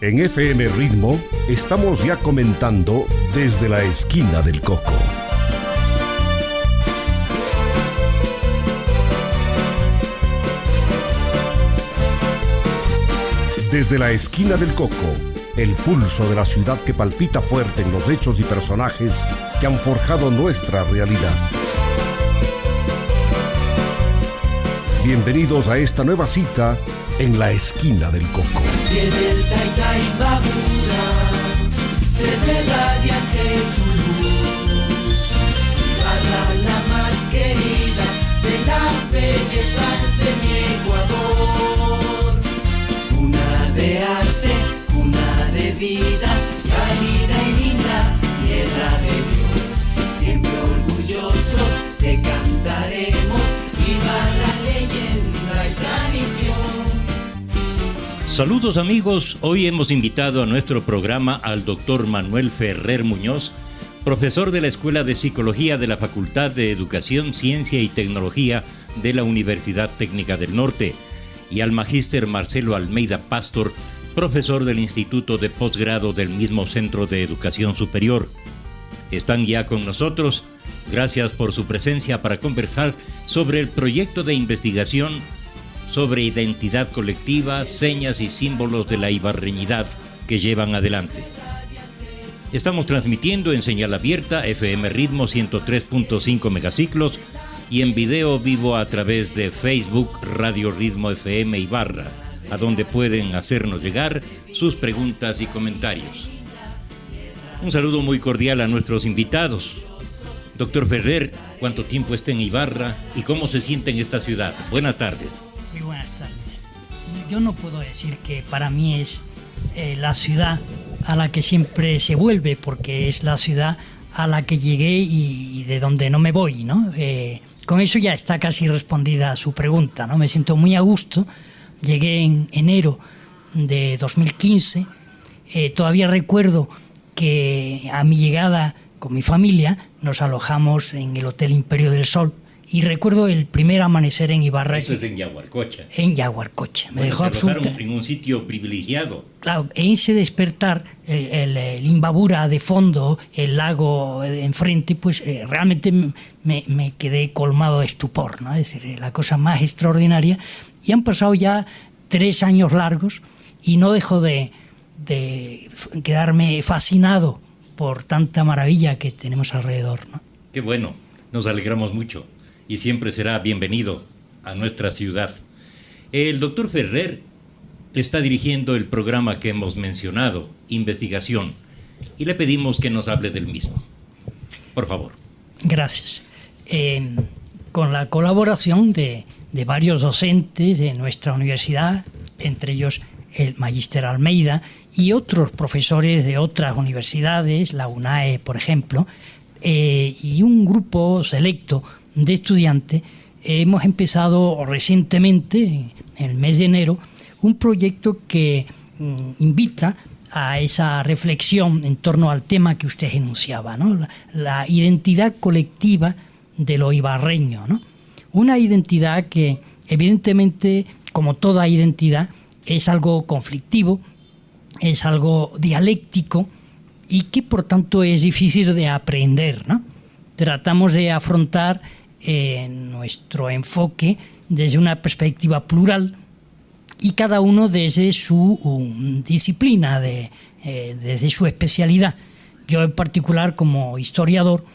En FM Ritmo estamos ya comentando Desde la Esquina del Coco. Desde la Esquina del Coco, el pulso de la ciudad que palpita fuerte en los hechos y personajes que han forjado nuestra realidad. Bienvenidos a esta nueva cita en la Esquina del Coco. Viene el Taytaybabura, se ve radiante tu luz. Ibarra, la más querida de las bellezas de mi Ecuador. Cuna de arte, cuna de vida, cálida y linda, tierra de Dios. Siempre orgullosos te cantaremos, Ibarra, leyenda y tradición. Saludos amigos, hoy hemos invitado a nuestro programa al doctor Manuel Ferrer Muñoz, profesor de la Escuela de Psicología de la Facultad de Educación, Ciencia y Tecnología de la Universidad Técnica del Norte, y al magíster Marcelo Almeida Pastor, profesor del Instituto de Posgrado del mismo Centro de Educación Superior. Están ya con nosotros, gracias por su presencia para conversar sobre el proyecto de investigación sobre identidad colectiva, señas y símbolos de la ibarreñidad que llevan adelante. Estamos transmitiendo en señal abierta FM Ritmo 103.5 megaciclos y en video vivo a través de Facebook Radio Ritmo FM Ibarra, a donde pueden hacernos llegar sus preguntas y comentarios. Un saludo muy cordial a nuestros invitados. Doctor Ferrer, ¿cuánto tiempo está en Ibarra y cómo se siente en esta ciudad? Buenas tardes. Muy buenas tardes. Yo no puedo decir que para mí es la ciudad a la que siempre se vuelve, porque es la ciudad a la que llegué y de donde no me voy, ¿no? Con eso ya está casi respondida a su pregunta, ¿no? Me siento muy a gusto. Llegué en enero de 2015. Todavía recuerdo que a mi llegada con mi familia nos alojamos en el Hotel Imperio del Sol. Y recuerdo el primer amanecer en Ibarra. Eso es en Yaguarcocha. En Yaguarcocha. Me dejó absoluta. En un sitio privilegiado. Claro, en ese despertar, el Imbabura de fondo, el lago de enfrente, pues realmente me quedé colmado de estupor, ¿no? Es decir, la cosa más extraordinaria. Y han pasado ya 3 años largos y no dejo de quedarme fascinado por tanta maravilla que tenemos alrededor, ¿no? Qué bueno, nos alegramos mucho. Y siempre será bienvenido a nuestra ciudad. El doctor Ferrer está dirigiendo el programa que hemos mencionado, Investigación, y le pedimos que nos hable del mismo. Por favor. Gracias. Con la colaboración de varios docentes de nuestra universidad, entre ellos el magíster Almeida y otros profesores de otras universidades, la UNAE, por ejemplo, y un grupo selecto de estudiantes, hemos empezado recientemente, en el mes de enero, un proyecto que invita a esa reflexión en torno al tema que usted enunciaba, ¿no? La identidad colectiva de lo ibarreño, ¿no? Una identidad que, evidentemente, como toda identidad, es algo conflictivo, es algo dialéctico y que, por tanto, es difícil de aprender, ¿no? Tratamos de afrontar nuestro enfoque desde una perspectiva plural y cada uno desde su disciplina, desde su especialidad. Yo en particular, como historiador,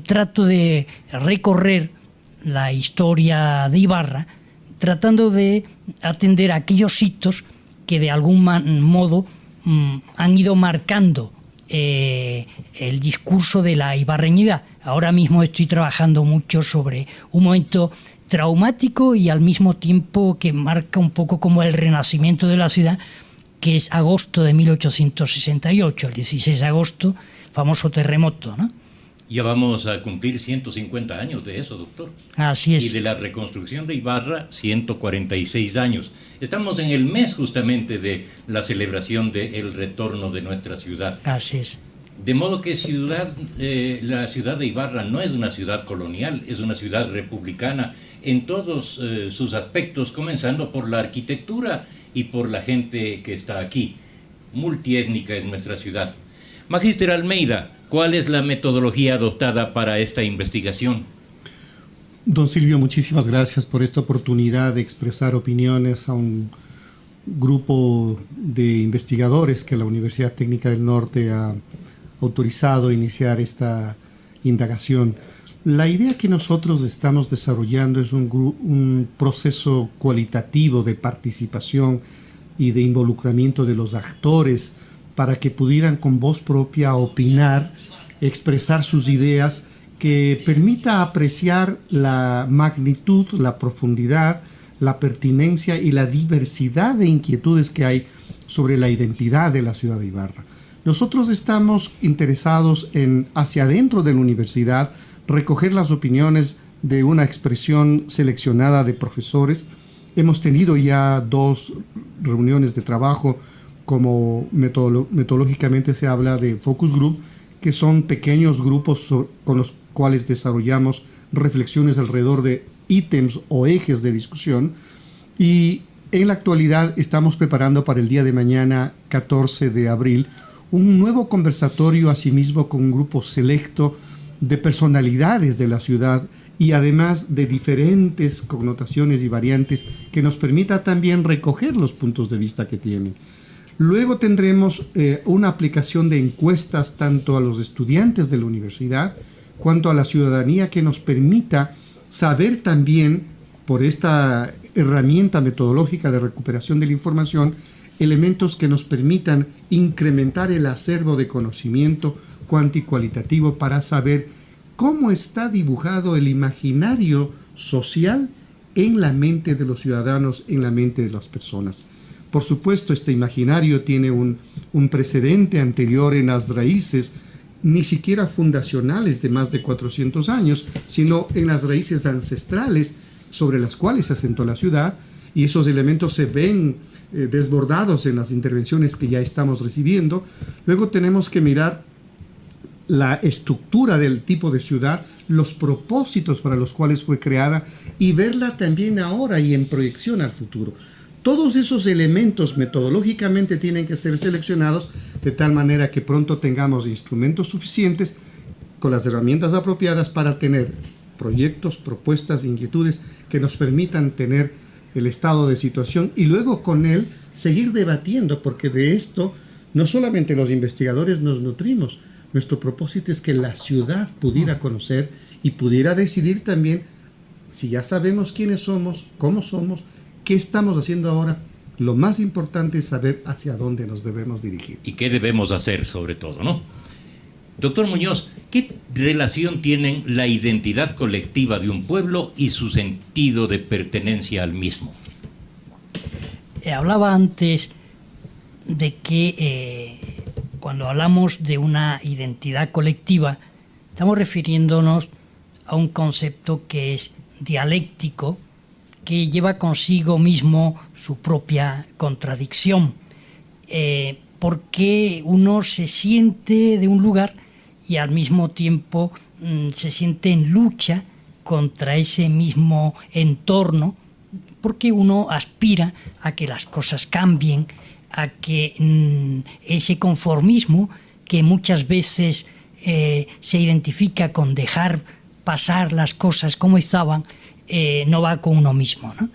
trato de recorrer la historia de Ibarra tratando de atender a aquellos hitos que de algún modo han ido marcando el discurso de la ibarreñidad. Ahora mismo estoy trabajando mucho sobre un momento traumático y al mismo tiempo que marca un poco como el renacimiento de la ciudad, que es agosto de 1868, el 16 de agosto, famoso terremoto, ¿no? Ya vamos a cumplir 150 años de eso, doctor. Así es. Y de la reconstrucción de Ibarra, 146 años. Estamos en el mes justamente de la celebración del retorno de nuestra ciudad. Así es. De modo que la ciudad de Ibarra no es una ciudad colonial, es una ciudad republicana en todos sus aspectos, comenzando por la arquitectura y por la gente que está aquí. Multiétnica es nuestra ciudad. Magíster Almeida, ¿cuál es la metodología adoptada para esta investigación? Don Silvio, muchísimas gracias por esta oportunidad de expresar opiniones a un grupo de investigadores que la Universidad Técnica del Norte ha autorizado a iniciar esta indagación. La idea que nosotros estamos desarrollando es un proceso cualitativo de participación y de involucramiento de los actores para que pudieran con voz propia opinar, expresar sus ideas, que permita apreciar la magnitud, la profundidad, la pertinencia y la diversidad de inquietudes que hay sobre la identidad de la ciudad de Ibarra. Nosotros estamos interesados en, hacia adentro de la universidad, recoger las opiniones de una expresión seleccionada de profesores. Hemos tenido ya 2 reuniones de trabajo, como metodológicamente se habla de focus group, que son pequeños grupos con los cuales desarrollamos reflexiones alrededor de ítems o ejes de discusión. Y en la actualidad estamos preparando para el día de mañana, 14 de abril, un nuevo conversatorio, asimismo con un grupo selecto de personalidades de la ciudad y además de diferentes connotaciones y variantes que nos permita también recoger los puntos de vista que tienen. Luego tendremos una aplicación de encuestas tanto a los estudiantes de la universidad cuanto a la ciudadanía que nos permita saber también, por esta herramienta metodológica de recuperación de la información, elementos que nos permitan incrementar el acervo de conocimiento cuanto y cualitativo para saber cómo está dibujado el imaginario social en la mente de los ciudadanos, en la mente de las personas. Por supuesto, este imaginario tiene un precedente anterior en las raíces, ni siquiera fundacionales de más de 400 años, sino en las raíces ancestrales sobre las cuales se asentó la ciudad, y esos elementos se ven desbordados en las intervenciones que ya estamos recibiendo. Luego tenemos que mirar la estructura del tipo de ciudad, los propósitos para los cuales fue creada y verla también ahora y en proyección al futuro. Todos esos elementos metodológicamente tienen que ser seleccionados de tal manera que pronto tengamos instrumentos suficientes con las herramientas apropiadas para tener proyectos, propuestas, inquietudes que nos permitan tener el estado de situación y luego con él seguir debatiendo, porque de esto no solamente los investigadores nos nutrimos. Nuestro propósito es que la ciudad pudiera conocer y pudiera decidir también, si ya sabemos quiénes somos, cómo somos, qué estamos haciendo ahora. Lo más importante es saber hacia dónde nos debemos dirigir. Y qué debemos hacer sobre todo, ¿no? Doctor Muñoz, ¿qué relación tienen la identidad colectiva de un pueblo y su sentido de pertenencia al mismo? Hablaba antes de que cuando hablamos de una identidad colectiva, estamos refiriéndonos a un concepto que es dialéctico, que lleva consigo mismo su propia contradicción, porque uno se siente de un lugar y al mismo tiempo se siente en lucha contra ese mismo entorno, porque uno aspira a que las cosas cambien, a que ese conformismo que muchas veces se identifica con dejar pasar las cosas como estaban, no va con uno mismo, ¿no?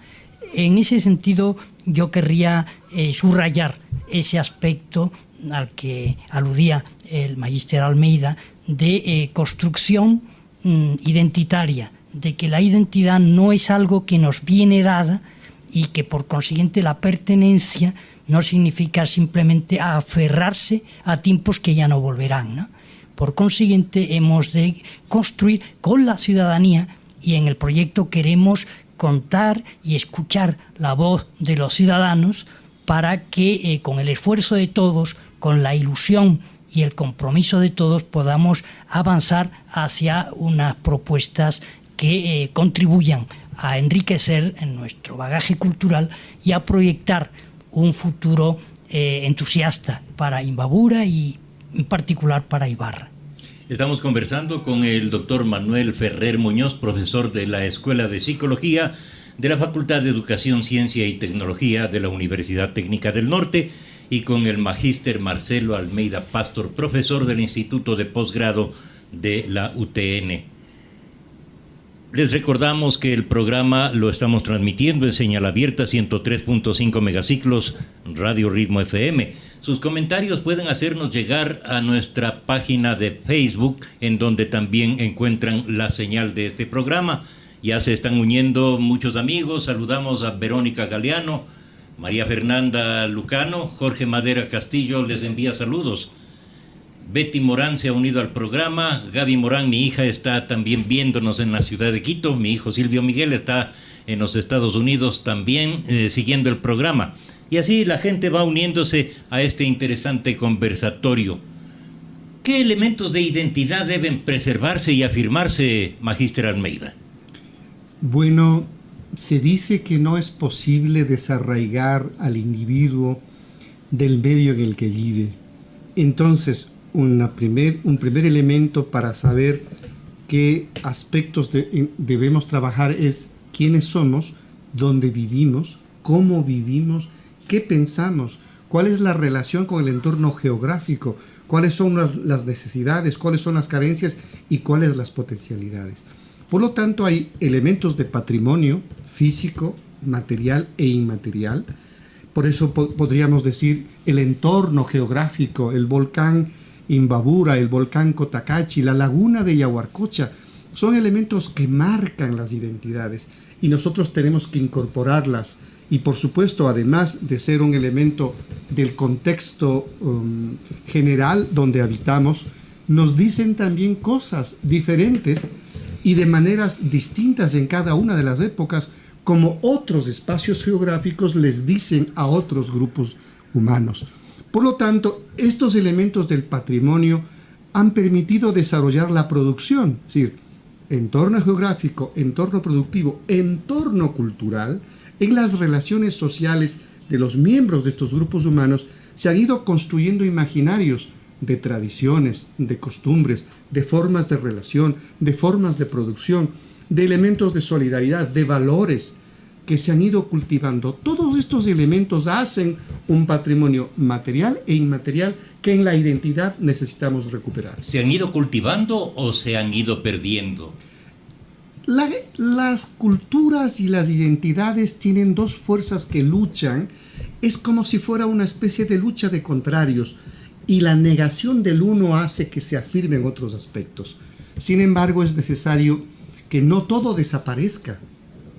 En ese sentido, yo querría subrayar ese aspecto al que aludía el magíster Almeida de construcción identitaria, de que la identidad no es algo que nos viene dada y que por consiguiente la pertenencia no significa simplemente aferrarse a tiempos que ya no volverán, ¿no? Por consiguiente, hemos de construir con la ciudadanía y en el proyecto queremos contar y escuchar la voz de los ciudadanos para que con el esfuerzo de todos, con la ilusión y el compromiso de todos podamos avanzar hacia unas propuestas que contribuyan a enriquecer nuestro bagaje cultural y a proyectar un futuro entusiasta para Imbabura y en particular para Ibarra. Estamos conversando con el doctor Manuel Ferrer Muñoz, profesor de la Escuela de Psicología de la Facultad de Educación, Ciencia y Tecnología de la Universidad Técnica del Norte, y con el magíster Marcelo Almeida Pastor, profesor del Instituto de Posgrado de la UTN. Les recordamos que el programa lo estamos transmitiendo en señal abierta 103.5 megaciclos, Radio Ritmo FM. Sus comentarios pueden hacernos llegar a nuestra página de Facebook, en donde también encuentran la señal de este programa. Ya se están uniendo muchos amigos. Saludamos a Verónica Galeano, María Fernanda Lucano, Jorge Madera Castillo les envía saludos. Betty Morán se ha unido al programa. Gaby Morán, mi hija, está también viéndonos en la ciudad de Quito. Mi hijo Silvio Miguel está en los Estados Unidos también siguiendo el programa. Y así la gente va uniéndose a este interesante conversatorio. ¿Qué elementos de identidad deben preservarse y afirmarse, magíster Almeida? Bueno, se dice que no es posible desarraigar al individuo del medio en el que vive. Entonces, un primer elemento para saber qué aspectos debemos trabajar es quiénes somos, dónde vivimos, cómo vivimos, qué pensamos, cuál es la relación con el entorno geográfico, cuáles son las necesidades, cuáles son las carencias y cuáles las potencialidades. Por lo tanto, hay elementos de patrimonio físico, material e inmaterial. Por eso podríamos decir el entorno geográfico, el volcán Imbabura, el volcán Cotacachi, la laguna de Yaguarcocha, son elementos que marcan las identidades y nosotros tenemos que incorporarlas. Y por supuesto, además de ser un elemento del contexto general donde habitamos, nos dicen también cosas diferentes y de maneras distintas en cada una de las épocas, como otros espacios geográficos les dicen a otros grupos humanos. Por lo tanto, estos elementos del patrimonio han permitido desarrollar la producción, es decir, entorno geográfico, entorno productivo, entorno cultural. En las relaciones sociales de los miembros de estos grupos humanos se han ido construyendo imaginarios de tradiciones, de costumbres, de formas de relación, de formas de producción, de elementos de solidaridad, de valores que se han ido cultivando. Todos estos elementos hacen un patrimonio material e inmaterial que en la identidad necesitamos recuperar. ¿Se han ido cultivando o se han ido perdiendo? Las culturas y las identidades tienen dos fuerzas que luchan. Es como si fuera una especie de lucha de contrarios y la negación del uno hace que se afirmen otros aspectos. Sin embargo, es necesario que no todo desaparezca,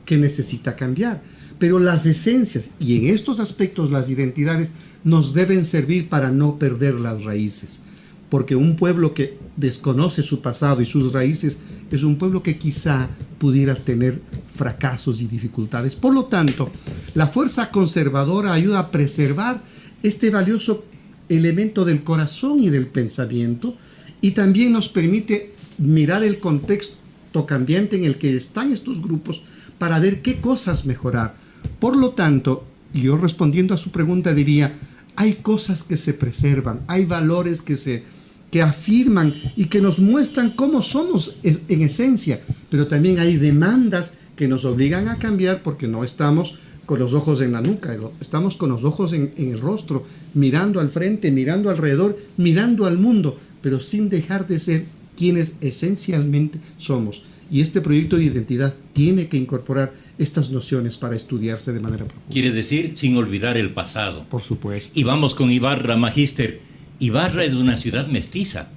que necesita cambiar, pero las esencias y en estos aspectos las identidades nos deben servir para no perder las raíces, porque un pueblo que desconoce su pasado y sus raíces es un pueblo que quizá pudiera tener fracasos y dificultades. Por lo tanto, la fuerza conservadora ayuda a preservar este valioso elemento del corazón y del pensamiento y también nos permite mirar el contexto cambiante en el que están estos grupos para ver qué cosas mejorar. Por lo tanto, yo respondiendo a su pregunta diría, hay cosas que se preservan, hay valores que afirman y que nos muestran cómo somos en esencia, pero también hay demandas que nos obligan a cambiar porque no estamos con los ojos en la nuca, estamos con los ojos en el rostro, mirando al frente, mirando alrededor, mirando al mundo, pero sin dejar de ser quienes esencialmente somos. Y este proyecto de identidad tiene que incorporar estas nociones para estudiarse de manera profunda. Quiere decir, sin olvidar el pasado. Por supuesto. Y vamos con Ibarra, magíster. Ibarra es una ciudad mestiza.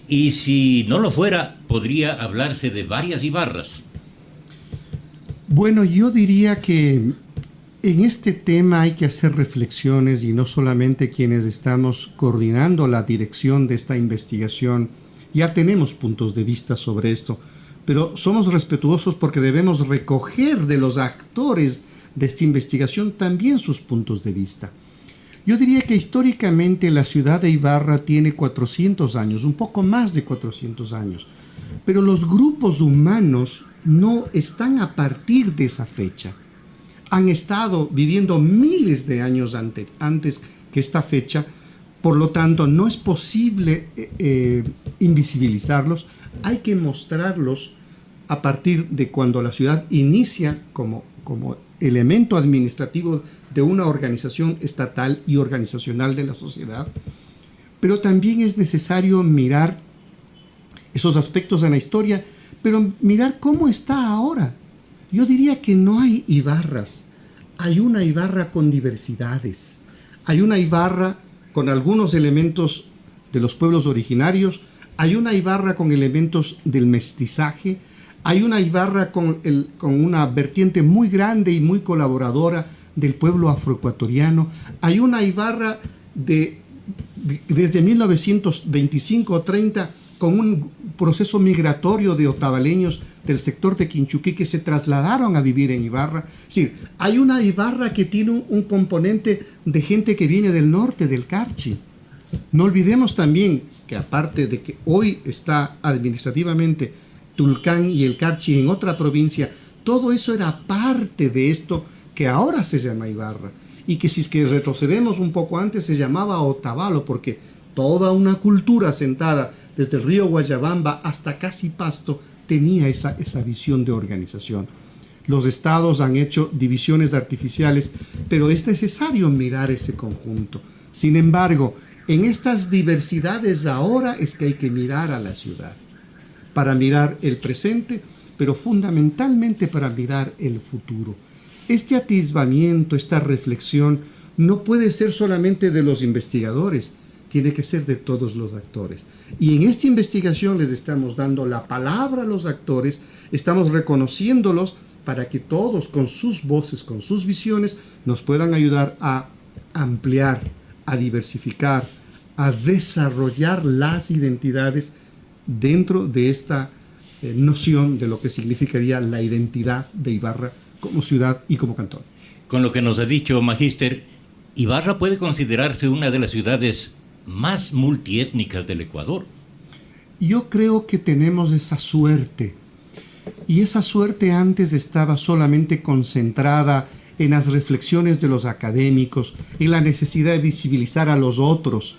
Y si no lo fuera, podría hablarse de varias Ibarras. Bueno, yo diría que en este tema hay que hacer reflexiones y no solamente quienes estamos coordinando la dirección de esta investigación. Ya tenemos puntos de vista sobre esto, pero somos respetuosos porque debemos recoger de los actores de esta investigación también sus puntos de vista. Yo diría que históricamente la ciudad de Ibarra tiene 400 años, un poco más de 400 años, pero los grupos humanos no están a partir de esa fecha. Han estado viviendo miles de años antes que esta fecha, por lo tanto no es posible invisibilizarlos, hay que mostrarlos a partir de cuando la ciudad inicia como elemento administrativo de una organización estatal y organizacional de la sociedad, pero también es necesario mirar esos aspectos de la historia, pero mirar cómo está ahora. Yo diría que no hay Ibarras, hay una Ibarra con diversidades, hay una Ibarra con algunos elementos de los pueblos originarios, hay una Ibarra con elementos del mestizaje, hay una Ibarra con una vertiente muy grande y muy colaboradora del pueblo afroecuatoriano, hay una Ibarra desde 1925 o 30 con un proceso migratorio de otavaleños del sector de Quinchuquí que se trasladaron a vivir en Ibarra. Es decir, hay una Ibarra que tiene un componente de gente que viene del norte, del Carchi. No olvidemos también que aparte de que hoy está administrativamente Tulcán y el Carchi en otra provincia, todo eso era parte de esto que ahora se llama Ibarra. Y que si es que retrocedemos un poco antes se llamaba Otavalo, porque toda una cultura asentada desde el río Guayabamba hasta casi Pasto tenía esa visión de organización. Los estados han hecho divisiones artificiales, pero es necesario mirar ese conjunto. Sin embargo, en estas diversidades ahora es que hay que mirar a la ciudad, para mirar el presente, pero fundamentalmente para mirar el futuro. Este atisbamiento, esta reflexión, no puede ser solamente de los investigadores, tiene que ser de todos los actores. Y en esta investigación les estamos dando la palabra a los actores, estamos reconociéndolos para que todos con sus voces, con sus visiones, nos puedan ayudar a ampliar, a diversificar, a desarrollar las identidades dentro de esta noción de lo que significaría la identidad de Ibarra como ciudad y como cantón. Con lo que nos ha dicho, Magíster, Ibarra puede considerarse una de las ciudades más multiétnicas del Ecuador. Yo creo que tenemos esa suerte, y esa suerte antes estaba solamente concentrada en las reflexiones de los académicos, en la necesidad de visibilizar a los otros,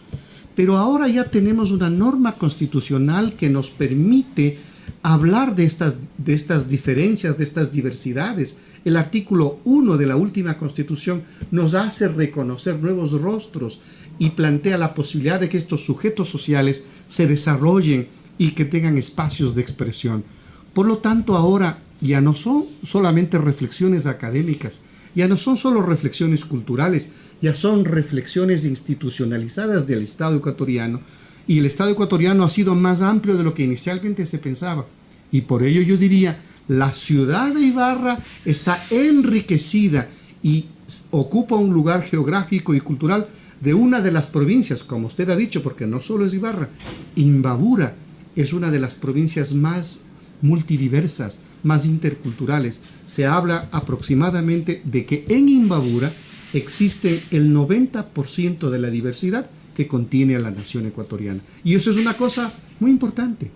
pero ahora ya tenemos una norma constitucional que nos permite hablar de estas diferencias, de estas diversidades. El artículo 1 de la última Constitución nos hace reconocer nuevos rostros y plantea la posibilidad de que estos sujetos sociales se desarrollen y que tengan espacios de expresión. Por lo tanto, ahora ya no son solamente reflexiones académicas, ya no son solo reflexiones culturales, ya son reflexiones institucionalizadas del Estado ecuatoriano, y el Estado ecuatoriano ha sido más amplio de lo que inicialmente se pensaba. Y por ello yo diría, la ciudad de Ibarra está enriquecida y ocupa un lugar geográfico y cultural de una de las provincias, como usted ha dicho, porque no solo es Ibarra, Imbabura es una de las provincias más multidiversas, más interculturales. Se habla aproximadamente de que en Imbabura existe el 90% de la diversidad que contiene a la nación ecuatoriana. Y eso es una cosa muy importante.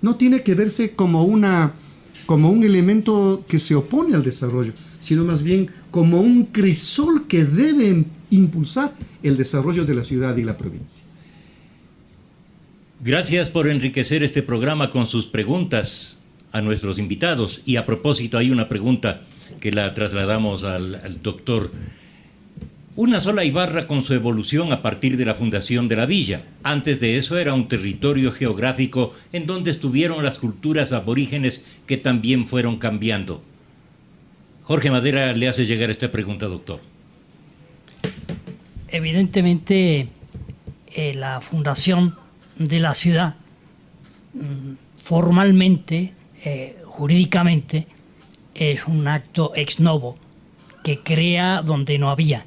No tiene que verse como un elemento que se opone al desarrollo, sino más bien como un crisol que debe impulsar el desarrollo de la ciudad y la provincia. Gracias por enriquecer este programa con sus preguntas a nuestros invitados. Y a propósito, hay una pregunta que la trasladamos al doctor. Una sola Ibarra con su evolución a partir de la fundación de la villa. Antes de eso era un territorio geográfico en donde estuvieron las culturas aborígenes que también fueron cambiando. Jorge Madera le hace llegar esta pregunta, doctor. Evidentemente, la fundación de la ciudad, formalmente, jurídicamente, es un acto ex novo que crea donde no había.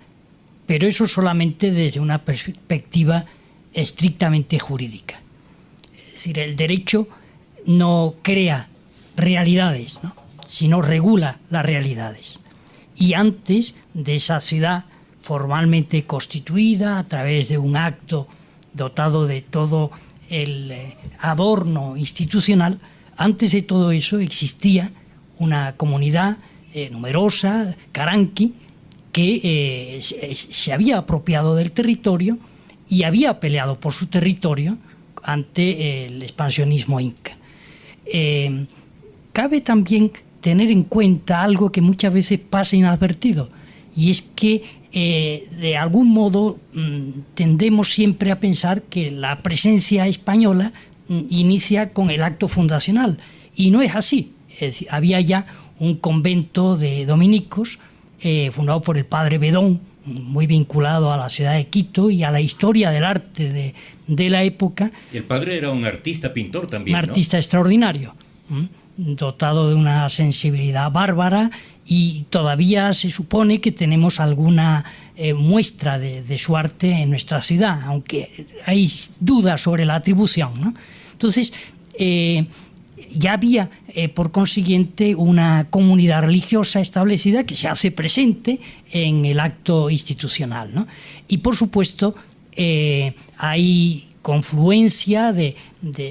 Pero eso solamente desde una perspectiva estrictamente jurídica. Es decir, el derecho no crea realidades, ¿no?, sino regula las realidades. Y antes de esa ciudad formalmente constituida a través de un acto dotado de todo el adorno institucional. Antes de todo eso existía una comunidad numerosa, Caranqui, que se había apropiado del territorio y había peleado por su territorio ante el expansionismo inca. Cabe también tener en cuenta algo que muchas veces pasa inadvertido, y es que de algún modo tendemos siempre a pensar que la presencia española inicia con el acto fundacional, y no es así. Es decir, había ya un convento de dominicos fundado por el padre Bedón, muy vinculado a la ciudad de Quito y a la historia del arte de la época. Y el padre era un artista pintor también, un artista extraordinario, dotado de una sensibilidad bárbara, y todavía se supone que tenemos alguna muestra de su arte en nuestra ciudad, aunque hay dudas sobre la atribución, ¿no? Entonces, ya había, por consiguiente, una comunidad religiosa establecida que se hace presente en el acto institucional, ¿no? Y, por supuesto, hay confluencia de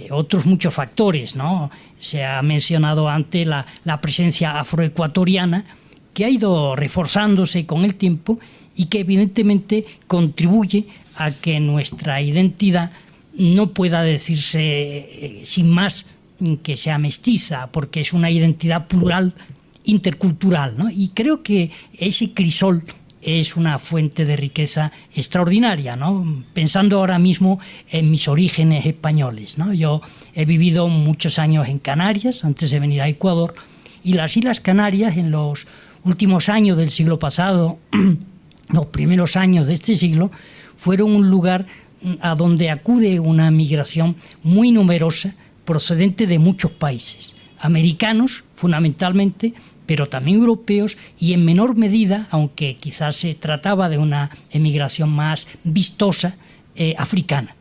otros muchos factores, ¿no? Se ha mencionado antes la presencia afroecuatoriana, que ha ido reforzándose con el tiempo y que evidentemente contribuye a que nuestra identidad no pueda decirse sin más que sea mestiza, porque es una identidad plural, intercultural, ¿no? Y creo que ese crisol es una fuente de riqueza extraordinaria, ¿no? Pensando ahora mismo en mis orígenes españoles, ¿no? Yo he vivido muchos años en Canarias antes de venir a Ecuador, y las Islas Canarias en los últimos años del siglo pasado, los primeros años de este siglo, fueron un lugar a donde acude una migración muy numerosa procedente de muchos países, americanos fundamentalmente, pero también europeos y en menor medida, aunque quizás se trataba de una emigración más vistosa, africana.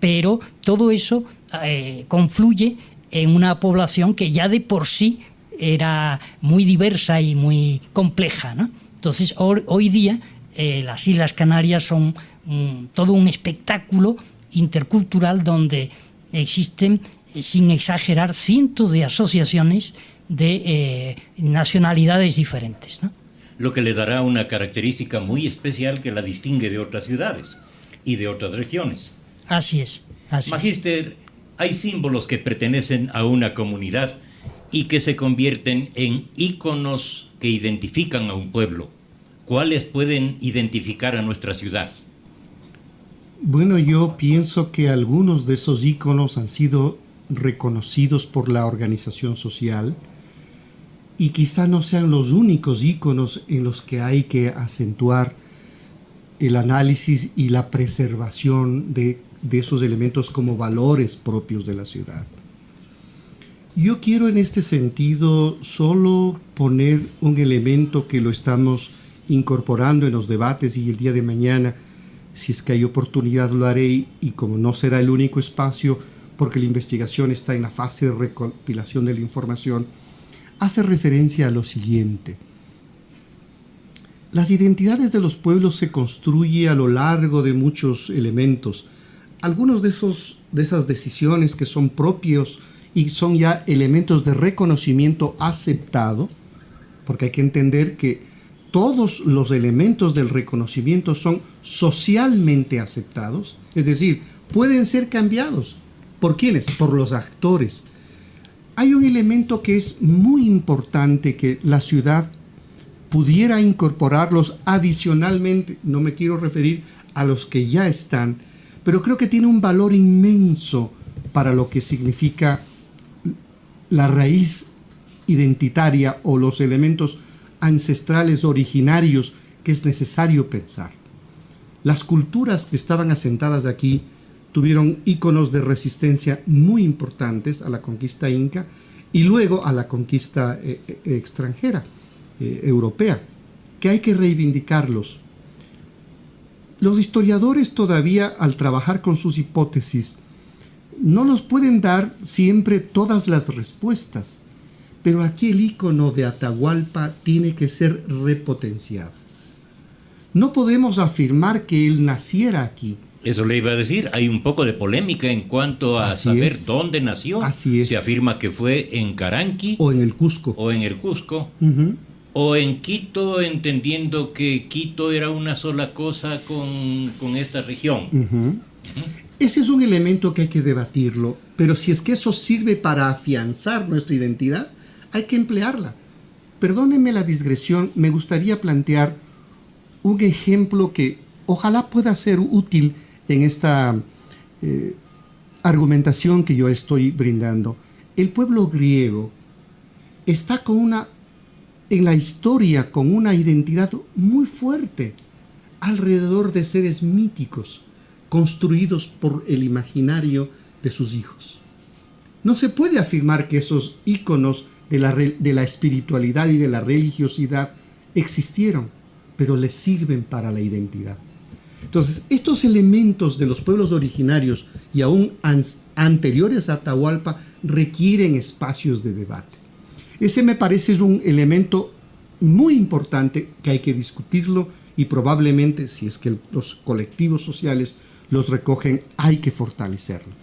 Pero todo eso confluye en una población que ya de por sí era muy diversa y muy compleja, ¿no? Entonces, hoy día las Islas Canarias son todo un espectáculo intercultural donde existen, sin exagerar, cientos de asociaciones de nacionalidades diferentes, ¿no? Lo que le dará una característica muy especial que la distingue de otras ciudades y de otras regiones. Así es. Magíster, hay símbolos que pertenecen a una comunidad y que se convierten en íconos que identifican a un pueblo. ¿Cuáles pueden identificar a nuestra ciudad? Bueno, yo pienso que algunos de esos íconos han sido reconocidos por la organización social y quizá no sean los únicos íconos en los que hay que acentuar el análisis y la preservación de esos elementos como valores propios de la ciudad. Yo quiero en este sentido solo poner un elemento que lo estamos incorporando en los debates, y el día de mañana, si es que hay oportunidad, lo haré, y como no será el único espacio, porque la investigación está en la fase de recopilación de la información, hace referencia a lo siguiente. Las identidades de los pueblos se construyen a lo largo de muchos elementos. Algunos de esas decisiones que son propios y son ya elementos de reconocimiento aceptado, porque hay que entender que todos los elementos del reconocimiento son socialmente aceptados, es decir, pueden ser cambiados. ¿Por quiénes? Por los actores. Hay un elemento que es muy importante que la ciudad pudiera incorporarlos adicionalmente, no me quiero referir a los que ya están, pero creo que tiene un valor inmenso para lo que significa la raíz identitaria o los elementos ancestrales originarios que es necesario pensar. Las culturas que estaban asentadas aquí tuvieron íconos de resistencia muy importantes a la conquista inca y luego a la conquista extranjera, europea, que hay que reivindicarlos. Los historiadores todavía, al trabajar con sus hipótesis, no nos pueden dar siempre todas las respuestas, pero aquí el ícono de Atahualpa tiene que ser repotenciado. No podemos afirmar que él naciera aquí. Eso le iba a decir, hay un poco de polémica en cuanto a Así saber es. dónde nació. Así es. Se afirma que fue en Caranqui O en el Cusco. o en el Cusco Ujú. o en Quito, entendiendo que Quito era una sola cosa con esta región. Ujú. Ese es un elemento que hay que debatirlo, pero si es que eso sirve para afianzar nuestra identidad, hay que emplearla. Perdónenme la digresión, me gustaría plantear un ejemplo que ojalá pueda ser útil en esta argumentación que yo estoy brindando. El pueblo griego está en la historia con una identidad muy fuerte alrededor de seres míticos construidos por el imaginario de sus hijos. No se puede afirmar que esos íconos de la espiritualidad y de la religiosidad existieron, pero les sirven para la identidad. Entonces, estos elementos de los pueblos originarios y aún anteriores a Atahualpa requieren espacios de debate. Ese me parece es un elemento muy importante que hay que discutirlo y probablemente, si es que los colectivos sociales los recogen, hay que fortalecerlo.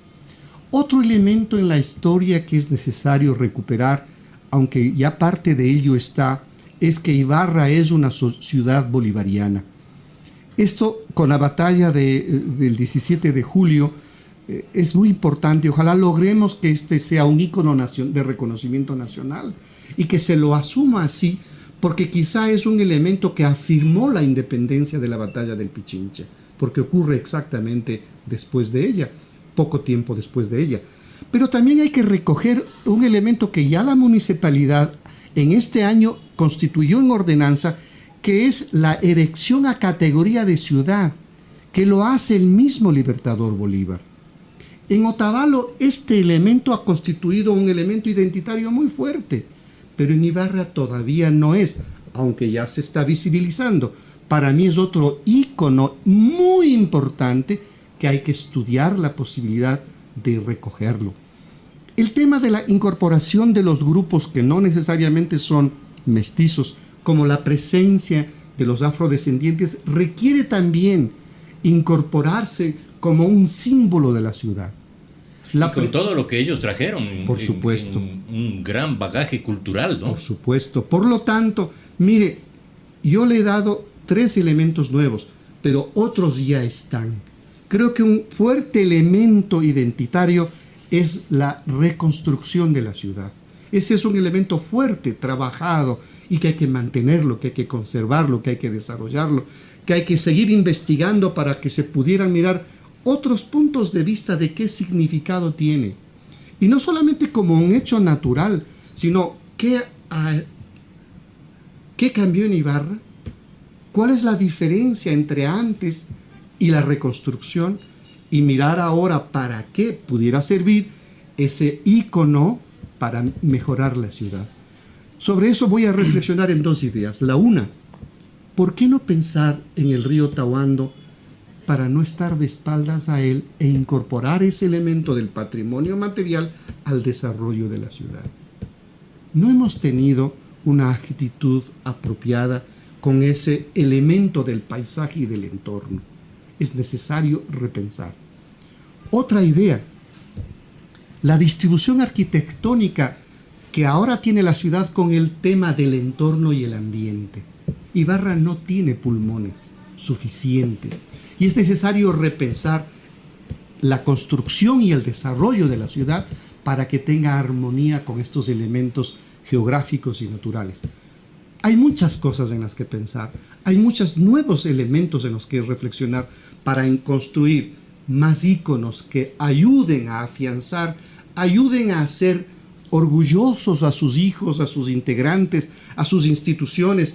Otro elemento en la historia que es necesario recuperar, aunque ya parte de ello está, es que Ibarra es una ciudad bolivariana. Esto con la batalla del 17 de julio es muy importante. Ojalá logremos que este sea un ícono de reconocimiento nacional y que se lo asuma así, porque quizá es un elemento que afirmó la independencia de la batalla del Pichincha, porque ocurre exactamente después de ella, poco tiempo después de ella. Pero también hay que recoger un elemento que ya la municipalidad en este año constituyó en ordenanza, que es la erección a categoría de ciudad, que lo hace el mismo Libertador Bolívar. En Otavalo este elemento ha constituido un elemento identitario muy fuerte, pero en Ibarra todavía no es, aunque ya se está visibilizando. Para mí es otro ícono muy importante que hay que estudiar la posibilidad de recogerlo. El tema de la incorporación de los grupos que no necesariamente son mestizos, como la presencia de los afrodescendientes, requiere también incorporarse como un símbolo de la ciudad. Y con todo lo que ellos trajeron, por supuesto, un gran bagaje cultural, ¿no? Por supuesto. Por lo tanto, mire, yo le he dado 3 elementos nuevos, pero otros ya están. Creo que un fuerte elemento identitario es la reconstrucción de la ciudad. Ese es un elemento fuerte, trabajado, y que hay que mantenerlo, que hay que conservarlo, que hay que desarrollarlo, que hay que seguir investigando para que se pudieran mirar otros puntos de vista de qué significado tiene. Y no solamente como un hecho natural, sino qué cambió en Ibarra, cuál es la diferencia entre antes y la reconstrucción, y mirar ahora para qué pudiera servir ese ícono para mejorar la ciudad. Sobre eso voy a reflexionar en 2 ideas. La una, ¿por qué no pensar en el río Tahuando para no estar de espaldas a él e incorporar ese elemento del patrimonio material al desarrollo de la ciudad? No hemos tenido una actitud apropiada con ese elemento del paisaje y del entorno. Es necesario repensar. Otra idea, la distribución arquitectónica que ahora tiene la ciudad con el tema del entorno y el ambiente. Ibarra no tiene pulmones suficientes y es necesario repensar la construcción y el desarrollo de la ciudad para que tenga armonía con estos elementos geográficos y naturales. Hay muchas cosas en las que pensar, hay muchos nuevos elementos en los que reflexionar para construir más íconos que ayuden a afianzar, ayuden a hacer orgullosos a sus hijos, a sus integrantes, a sus instituciones,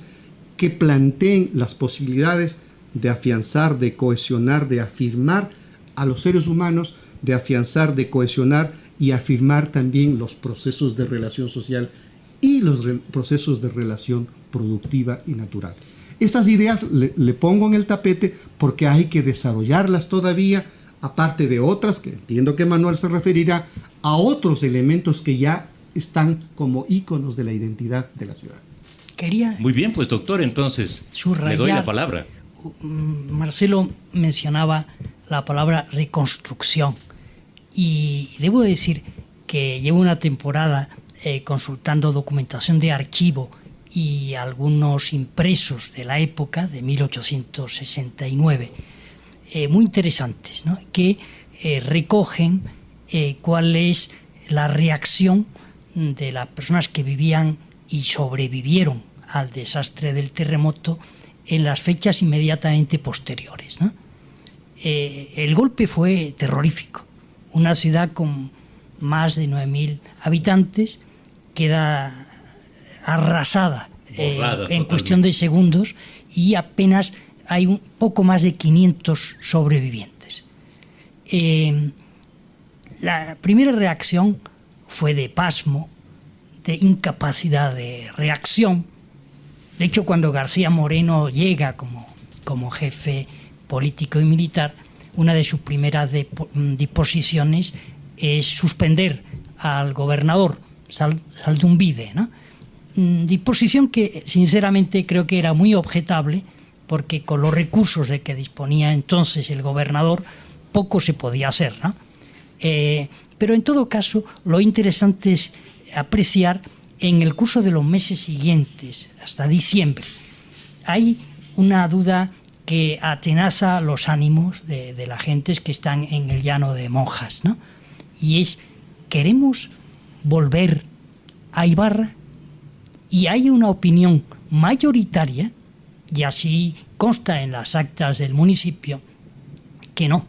que planteen las posibilidades de afianzar, de cohesionar, de afirmar a los seres humanos, de afianzar, de cohesionar y afirmar también los procesos de relación social y los procesos de relación productiva y natural. Estas ideas le pongo en el tapete porque hay que desarrollarlas todavía, aparte de otras, que entiendo que Manuel se referirá, a otros elementos que ya están como íconos de la identidad de la ciudad. Quería Muy bien, pues doctor, entonces le doy la palabra. Marcelo mencionaba la palabra reconstrucción y debo decir que llevo una temporada consultando documentación de archivo y algunos impresos de la época de 1869, muy interesantes, ¿no? Que recogen cuál es la reacción de las personas que vivían y sobrevivieron al desastre del terremoto en las fechas inmediatamente posteriores, ¿no? El golpe fue terrorífico. Una ciudad con más de 9.000 habitantes queda arrasada en cuestión de segundos y apenas hay un poco más de 500 sobrevivientes. La primera reacción fue de pasmo, de incapacidad de reacción. De hecho, cuando García Moreno llega como jefe político y militar, una de sus primeras disposiciones es suspender al gobernador Zaldumbide, ¿no? Disposición que sinceramente creo que era muy objetable, porque con los recursos de que disponía entonces el gobernador poco se podía hacer, ¿no? Pero en todo caso, lo interesante es apreciar en el curso de los meses siguientes, hasta diciembre, hay una duda que atenaza los ánimos de las gentes que están en el llano de Monjas, ¿no? Y es, ¿queremos volver a Ibarra? Y hay una opinión mayoritaria, y así consta en las actas del municipio, que no,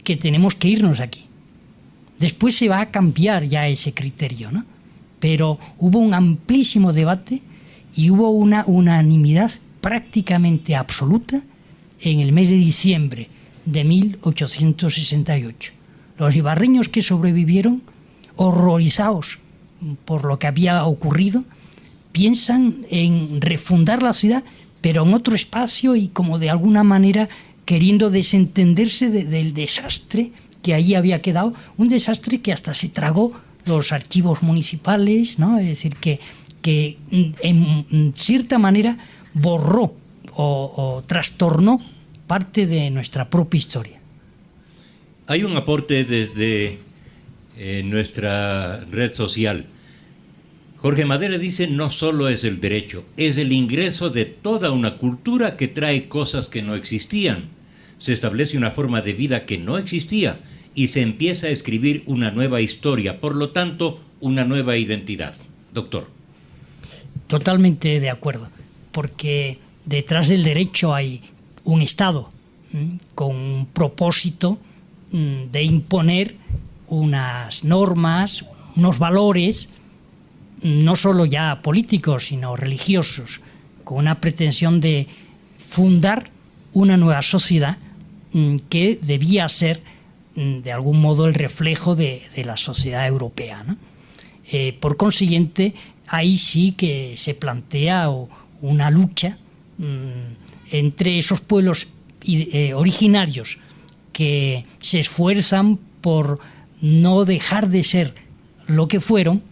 que tenemos que irnos aquí. Después se va a cambiar ya ese criterio, ¿no? Pero hubo un amplísimo debate y hubo una unanimidad prácticamente absoluta en el mes de diciembre de 1868. Los ibarreños que sobrevivieron, horrorizados por lo que había ocurrido, piensan en refundar la ciudad, pero en otro espacio y como de alguna manera queriendo desentenderse del desastre que allí había quedado, un desastre que hasta se tragó los archivos municipales, ¿no? Es decir, que en cierta manera borró o trastornó parte de nuestra propia historia. Hay un aporte desde nuestra red social. Jorge Madera dice, no solo es el derecho, es el ingreso de toda una cultura que trae cosas que no existían. Se establece una forma de vida que no existía y se empieza a escribir una nueva historia, por lo tanto, una nueva identidad. Doctor. Totalmente de acuerdo, porque detrás del derecho hay un Estado con un propósito de imponer unas normas, unos valores, no solo ya políticos, sino religiosos, con una pretensión de fundar una nueva sociedad que debía ser, de algún modo, el reflejo de la sociedad europea, ¿no? Por consiguiente, ahí sí que se plantea una lucha entre esos pueblos originarios que se esfuerzan por no dejar de ser lo que fueron,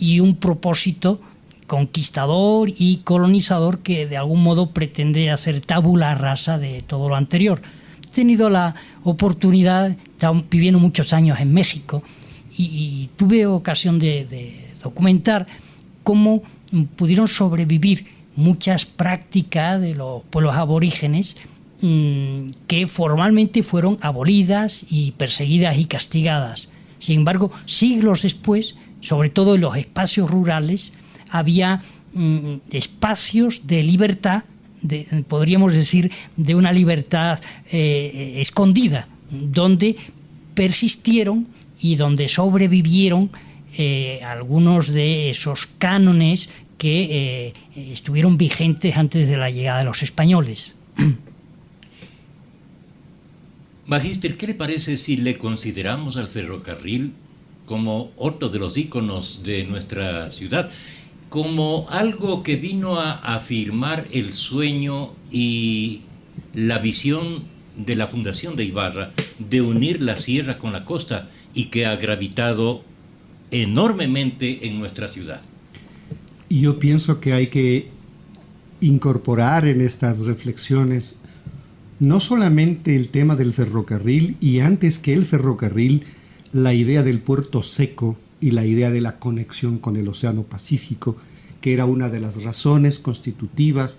y un propósito conquistador y colonizador que de algún modo pretende hacer tabula rasa de todo lo anterior. He tenido la oportunidad, estaba viviendo muchos años en México y tuve ocasión de documentar cómo pudieron sobrevivir muchas prácticas de los pueblos aborígenes que formalmente fueron abolidas y perseguidas y castigadas. Sin embargo, siglos después, sobre todo en los espacios rurales, había espacios de libertad, podríamos decir, de una libertad escondida, donde persistieron y donde sobrevivieron algunos de esos cánones que estuvieron vigentes antes de la llegada de los españoles. Magíster, ¿qué le parece si le consideramos al ferrocarril como otro de los íconos de nuestra ciudad, como algo que vino a afirmar el sueño y la visión de la Fundación de Ibarra de unir la sierra con la costa y que ha gravitado enormemente en nuestra ciudad? Y yo pienso que hay que incorporar en estas reflexiones no solamente el tema del ferrocarril, y antes que el ferrocarril, la idea del puerto seco y la idea de la conexión con el Océano Pacífico, que era una de las razones constitutivas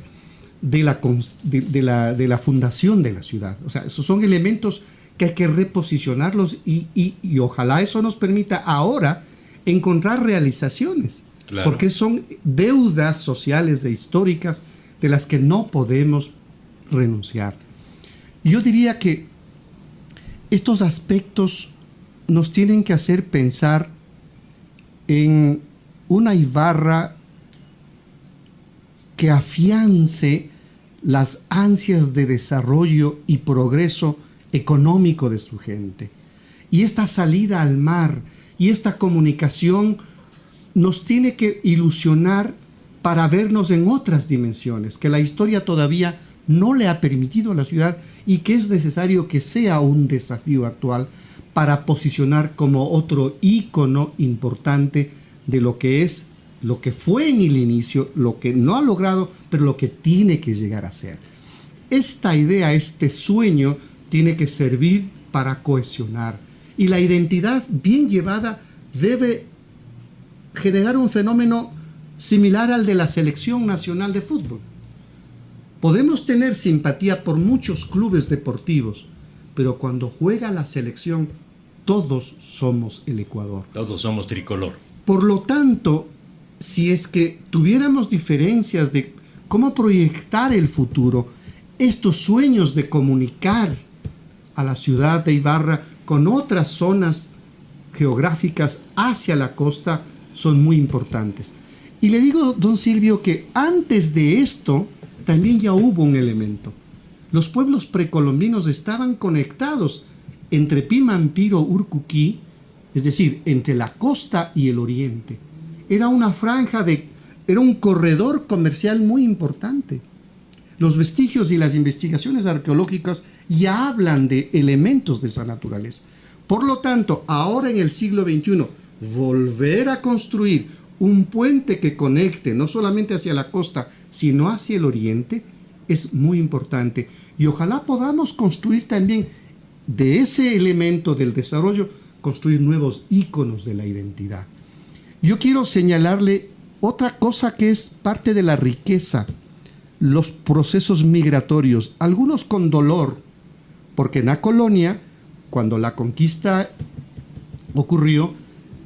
de la fundación de la ciudad. O sea, esos son elementos que hay que reposicionarlos y ojalá eso nos permita ahora encontrar realizaciones, claro, porque son deudas sociales e históricas de las que no podemos renunciar. Yo diría que estos aspectos nos tienen que hacer pensar en una Ibarra que afiance las ansias de desarrollo y progreso económico de su gente. Y esta salida al mar y esta comunicación nos tiene que ilusionar para vernos en otras dimensiones que la historia todavía no le ha permitido a la ciudad y que es necesario que sea un desafío actual para posicionar como otro ícono importante de lo que es, lo que fue en el inicio, lo que no ha logrado, pero lo que tiene que llegar a ser. Esta idea, este sueño, tiene que servir para cohesionar. Y la identidad bien llevada debe generar un fenómeno similar al de la selección nacional de fútbol. Podemos tener simpatía por muchos clubes deportivos, pero cuando juega la selección, todos somos el Ecuador. Todos somos tricolor. Por lo tanto, si es que tuviéramos diferencias de cómo proyectar el futuro, estos sueños de comunicar a la ciudad de Ibarra con otras zonas geográficas hacia la costa son muy importantes. Y le digo, don Silvio, que antes de esto también ya hubo un elemento. Los pueblos precolombinos estaban conectados entre Pimampiro, Urcuquí, es decir, entre la costa y el oriente. Era una franja era un corredor comercial muy importante. Los vestigios y las investigaciones arqueológicas ya hablan de elementos de esa naturaleza. Por lo tanto, ahora en el siglo XXI, volver a construir un puente que conecte no solamente hacia la costa, sino hacia el oriente, es muy importante. Y ojalá podamos construir también de ese elemento del desarrollo, construir nuevos íconos de la identidad. Yo quiero señalarle otra cosa que es parte de la riqueza, los procesos migratorios, algunos con dolor, porque en la colonia, cuando la conquista ocurrió,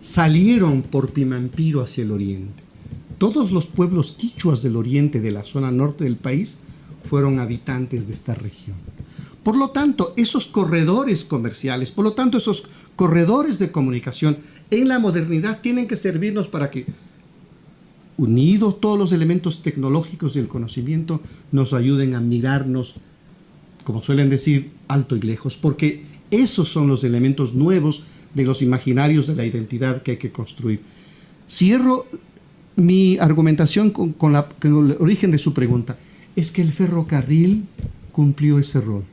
salieron por Pimampiro hacia el oriente. Todos los pueblos quichuas del oriente, de la zona norte del país, fueron habitantes de esta región. Por lo tanto, esos corredores comerciales, por lo tanto, esos corredores de comunicación en la modernidad tienen que servirnos para que, unidos todos los elementos tecnológicos y el conocimiento, nos ayuden a mirarnos, como suelen decir, alto y lejos, porque esos son los elementos nuevos de los imaginarios de la identidad que hay que construir. Cierro mi argumentación con el origen de su pregunta. Es que el ferrocarril cumplió ese rol.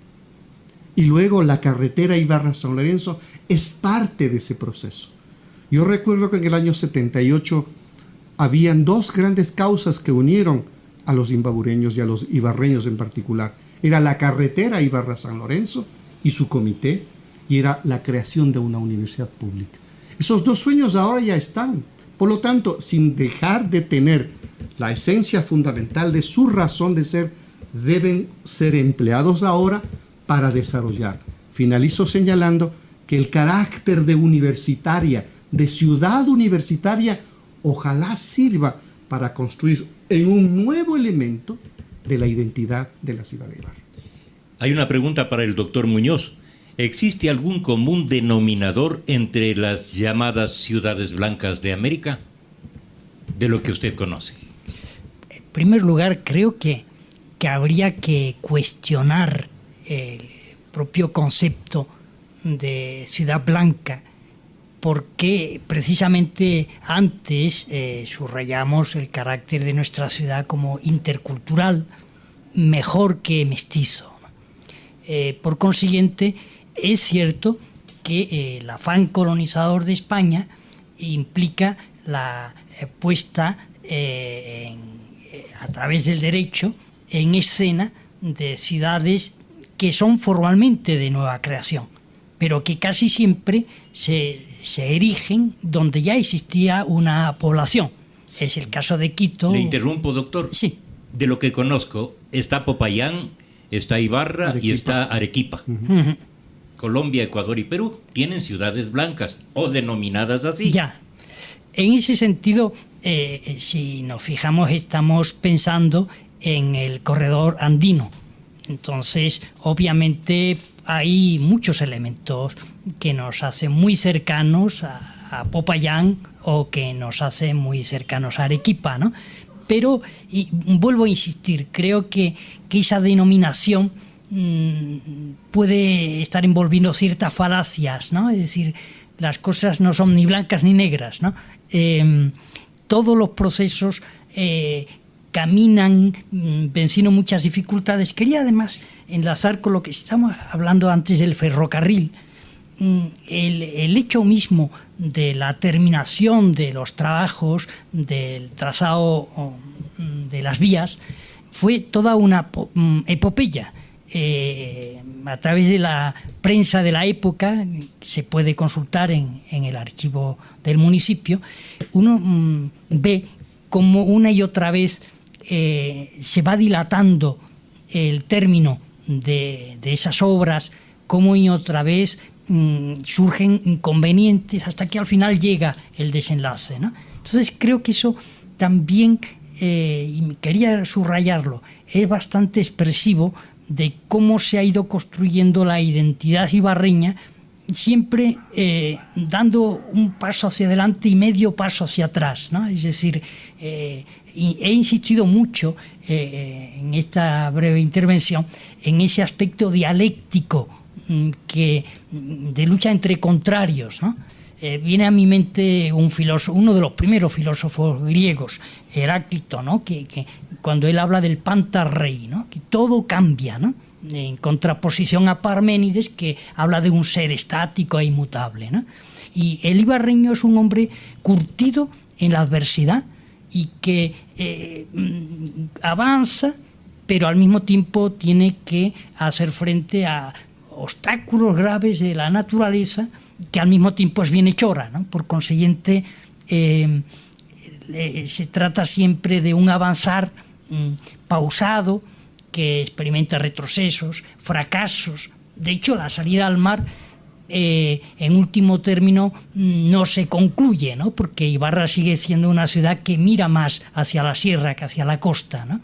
Y luego la carretera Ibarra-San Lorenzo es parte de ese proceso. Yo recuerdo que en el año 78 habían dos grandes causas que unieron a los imbabureños y a los ibarreños en particular. Era la carretera Ibarra-San Lorenzo y su comité, y era la creación de una universidad pública. Esos dos sueños ahora ya están. Por lo tanto, sin dejar de tener la esencia fundamental de su razón de ser, deben ser empleados ahora para desarrollar. Finalizo señalando que el carácter de universitaria, de ciudad universitaria, ojalá sirva para construir en un nuevo elemento de la identidad de la ciudad de Ibarra. Hay una pregunta para el doctor Muñoz. ¿Existe algún común denominador entre las llamadas ciudades blancas de América? De lo que usted conoce. En primer lugar, creo que habría que cuestionar el propio concepto de ciudad blanca, porque precisamente antes subrayamos el carácter de nuestra ciudad como intercultural, mejor que mestizo. Por consiguiente, es cierto que el afán colonizador de España implica la puesta a través del derecho en escena de ciudades que son formalmente de nueva creación, pero que casi siempre se erigen donde ya existía una población. Es el caso de Quito. Le interrumpo, doctor. Sí. De lo que conozco, está Popayán, está Ibarra y está Arequipa. Uh-huh. Colombia, Ecuador y Perú tienen ciudades blancas o denominadas así. Ya. En ese sentido, si nos fijamos, estamos pensando en el corredor andino. Entonces, obviamente, hay muchos elementos que nos hacen muy cercanos a Popayán o que nos hacen muy cercanos a Arequipa, ¿no? Pero, y vuelvo a insistir, creo que esa denominación puede estar envolviendo ciertas falacias, ¿no? Es decir, las cosas no son ni blancas ni negras, ¿no? Todos los procesos caminan venciendo muchas dificultades. Quería además enlazar con lo que estamos hablando antes del ferrocarril. El hecho mismo de la terminación de los trabajos, del trazado de las vías, fue toda una epopeya. A través de la prensa de la época, se puede consultar en el archivo del municipio, uno ve cómo una y otra vez se va dilatando el término de esas obras, cómo y otra vez surgen inconvenientes hasta que al final llega el desenlace, ¿no? Entonces creo que eso también, y quería subrayarlo, es bastante expresivo de cómo se ha ido construyendo la identidad ibarreña, siempre dando un paso hacia adelante y medio paso hacia atrás, ¿no? Es decir, he insistido mucho en esta breve intervención en ese aspecto dialéctico de lucha entre contrarios, ¿no? Viene a mi mente un filósofo, uno de los primeros filósofos griegos, Heráclito, ¿no? Que cuando él habla del pantarrei, ¿no? Que todo cambia, ¿no? En contraposición a Parménides, que habla de un ser estático e inmutable, ¿no? Y el ibarreño es un hombre curtido en la adversidad y que avanza, pero al mismo tiempo tiene que hacer frente a obstáculos graves de la naturaleza, que al mismo tiempo es bienhechora, ¿no? Por consiguiente, se trata siempre de un avanzar pausado, que experimenta retrocesos, fracasos. De hecho, la salida al mar, en último término, no se concluye, ¿no? Porque Ibarra sigue siendo una ciudad que mira más hacia la sierra que hacia la costa, ¿no?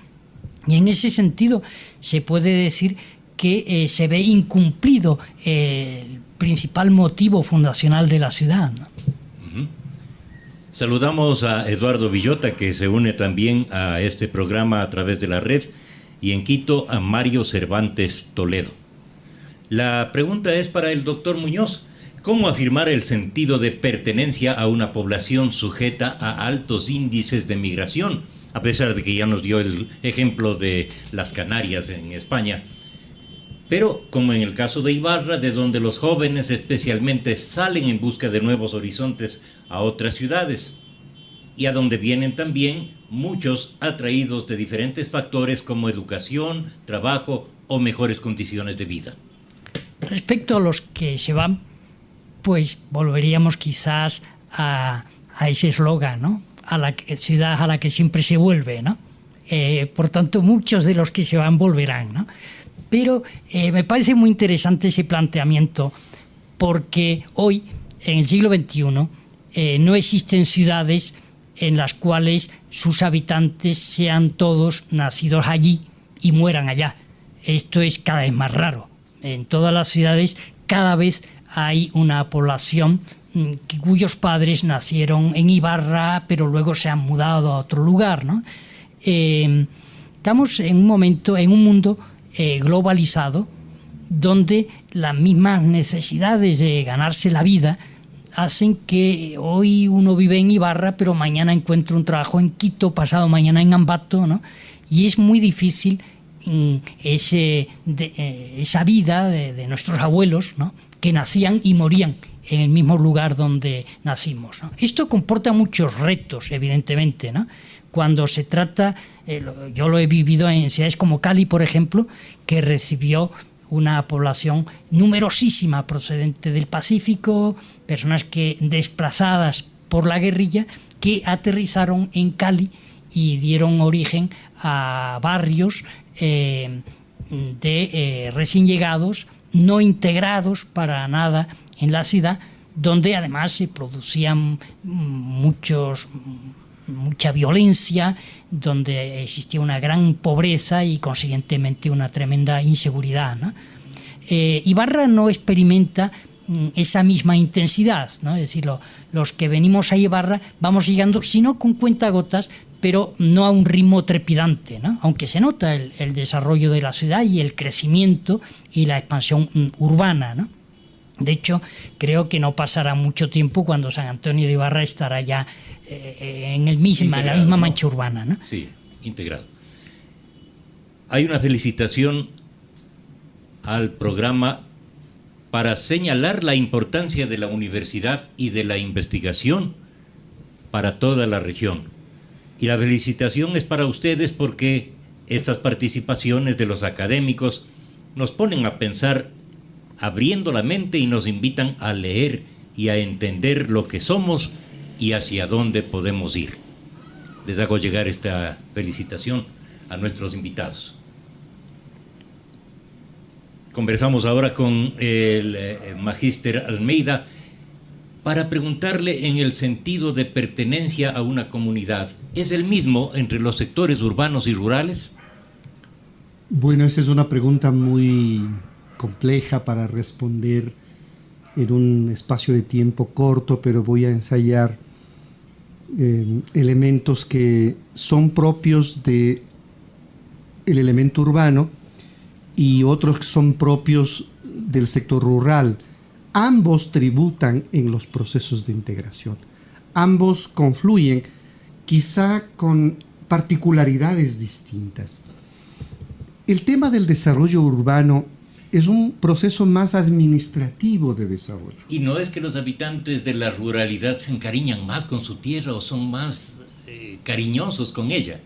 Y en ese sentido se puede decir que se ve incumplido el principal motivo fundacional de la ciudad, ¿no? Uh-huh. Saludamos a Eduardo Villota, que se une también a este programa a través de la red, y en Quito a Mario Cervantes Toledo. La pregunta es para el doctor Muñoz. ¿Cómo afirmar el sentido de pertenencia a una población sujeta a altos índices de migración? A pesar de que ya nos dio el ejemplo de las Canarias en España. Pero, como en el caso de Ibarra, de donde los jóvenes especialmente salen en busca de nuevos horizontes a otras ciudades, y a donde vienen también muchos atraídos de diferentes factores como educación, trabajo o mejores condiciones de vida. Respecto a los que se van, pues volveríamos quizás a ese eslogan, ¿no? A la ciudad a la que siempre se vuelve, ¿no? Por tanto, muchos de los que se van volverán, ¿no? Pero me parece muy interesante ese planteamiento, porque hoy, en el siglo XXI, no existen ciudades en las cuales sus habitantes sean todos nacidos allí y mueran allá. Esto es cada vez más raro. En todas las ciudades cada vez hay una población cuyos padres nacieron en Ibarra, pero luego se han mudado a otro lugar, ¿no? Estamos en un mundo globalizado, donde las mismas necesidades de ganarse la vida hacen que hoy uno vive en Ibarra, pero mañana encuentra un trabajo en Quito, pasado mañana en Ambato, ¿no? Y es muy difícil esa vida de nuestros abuelos, ¿no? Que nacían y morían en el mismo lugar donde nacimos, ¿no? Esto comporta muchos retos, evidentemente, ¿no? Cuando se trata, yo lo he vivido en ciudades como Cali, por ejemplo, que recibió una población numerosísima procedente del Pacífico, personas que desplazadas por la guerrilla, que aterrizaron en Cali y dieron origen a barrios de recién llegados, no integrados para nada en la ciudad, donde además se producían mucha violencia, donde existía una gran pobreza y consiguientemente una tremenda inseguridad, ¿no? Ibarra no experimenta esa misma intensidad, ¿no? Es decir, los que venimos a Ibarra vamos llegando, si no con cuentagotas, pero no a un ritmo trepidante, ¿no? Aunque se nota el desarrollo de la ciudad y el crecimiento y la expansión urbana, ¿no? De hecho, creo que no pasará mucho tiempo cuando San Antonio de Ibarra estará ya en la misma mancha urbana, ¿no? Sí, integrado. Hay una felicitación al programa para señalar la importancia de la universidad y de la investigación para toda la región. Y la felicitación es para ustedes porque estas participaciones de los académicos nos ponen a pensar, abriendo la mente, y nos invitan a leer y a entender lo que somos y hacia dónde podemos ir. Les hago llegar esta felicitación a nuestros invitados. Conversamos ahora con el magíster Almeida para preguntarle en el sentido de pertenencia a una comunidad. ¿Es el mismo entre los sectores urbanos y rurales? Bueno, esa es una pregunta muy compleja para responder en un espacio de tiempo corto, pero voy a ensayar elementos que son propios del elemento urbano y otros que son propios del sector rural. Ambos tributan en los procesos de integración. Ambos confluyen, quizá con particularidades distintas. El tema del desarrollo urbano es un proceso más administrativo de desarrollo. ¿Y no es que los habitantes de la ruralidad se encariñan más con su tierra o son más cariñosos con ella?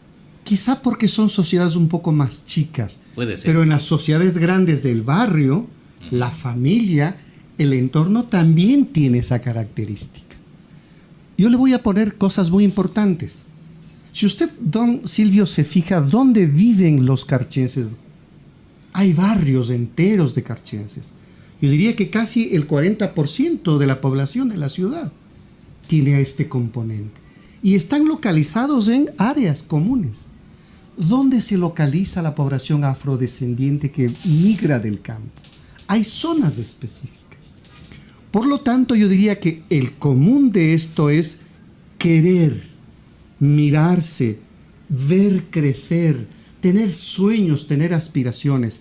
Quizá porque son sociedades un poco más chicas. Puede ser. Pero en las sociedades grandes del barrio, la familia, el entorno también tiene esa característica. Yo le voy a poner cosas muy importantes. Si usted, don Silvio, se fija dónde viven los carchenses, hay barrios enteros de carchenses. Yo diría que casi el 40% de la población de la ciudad tiene este componente. Y están localizados en áreas comunes. ¿Dónde se localiza la población afrodescendiente que migra del campo? Hay zonas específicas. Por lo tanto, yo diría que el común de esto es querer, mirarse, ver crecer, tener sueños, tener aspiraciones.